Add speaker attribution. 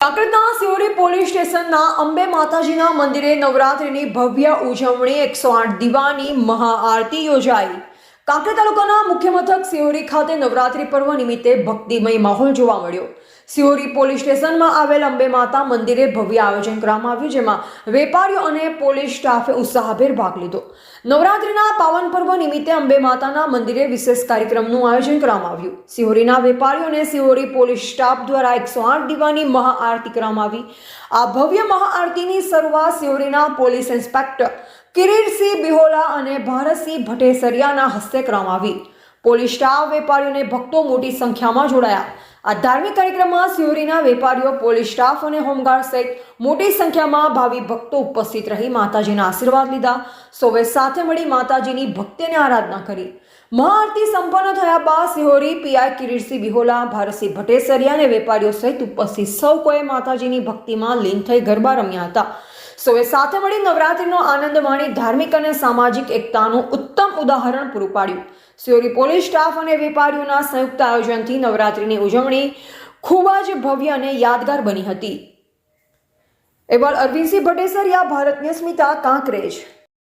Speaker 1: કાંકરેજના Sihori police સ્ટેશનના અંબે માતાજીના મંદિરે નવરાત્રિની ભવ્ય ઉજવણી 108 દીવાની મહાઆરતી યોજાઈ। કાંકરેજ તાલુકાના મુખ્ય મથક સિહોરી ખાતે નવરાત્રિ પર્વ નિમિત્તે ભક્તિમય માહોલ જોવા મળ્યો। સિહોરી પોલીસ સ્ટેશનમાં આવેલ અંબે માતા મંદિરે ભવ્ય આયોજન કરવામાં આવ્યું, જેમાં વેપારીઓ અને પોલીસ સ્ટાફે ઉત્સાહભેર ભાગ લીધો। નવરાત્રિના પાવન પર્વ નિમિત્તે અંબે માતાના મંદિરે વિશેષ કાર્યક્રમનું આયોજન કરવામાં આવ્યું। સિહોરીના વેપારીઓ અને સિહોરી પોલીસ સ્ટાફ દ્વારા 108 દીવાની મહાઆરતી કરવામાં આવી। આ ભવ્ય મહાઆરતીની શરૂઆત સિહોરીના પોલીસ ઇન્સ્પેક્ટર કિરીટસિંહ બિહોલા અને ભારતસિંહ ભટ્ટેસરિયાના હસ્તે કરવામાં આવી। પોલીસ સ્ટાફ, વેપારીઓ અને ભક્તો મોટી સંખ્યામાં જોડાયા। આ ધાર્મિક કાર્યક્રમમાં સિહોરીના વેપારીઓ, પોલીસ સ્ટાફ અને હોમગાર્ડ સહિત મોટી સંખ્યામાં ભાવિ ભક્તો ઉપસ્થિત રહી માતાજીના આશીર્વાદ લીધા। સૌએ સાથે મળી માતાજીની ભક્તિ અને આરાધના કરી। મહાઆરતી સંપન્ન થયા બાદ સિહોરી પીઆઈ કિરીટસિંહ બિહોલા, ભારતસિંહ ભટ્ટેસરિયા અને વેપારીઓ સહિત ઉપસ્થિત સૌ કોઈ માતાજીની ભક્તિમાં લીન થઈ ગરબા રમ્યા હતા। સૌએ સાથે મળી નવરાત્રિનો આનંદ માણી ધાર્મિક અને સામાજિક એકતાનું ઉત્તમ ઉદાહરણ પૂરું પાડ્યું। સિહોરી પોલીસ સ્ટાફ અને વેપારીઓના સંયુક્ત આયોજનથી નવરાત્રિની ઉજવણી ખૂબ જ ભવ્ય અને યાદગાર બની હતી। અરવિંદસિંહ ભટ્ટેસરિયા, ભારત ન્યૂઝ, સ્મિતા, કાંકરેજ।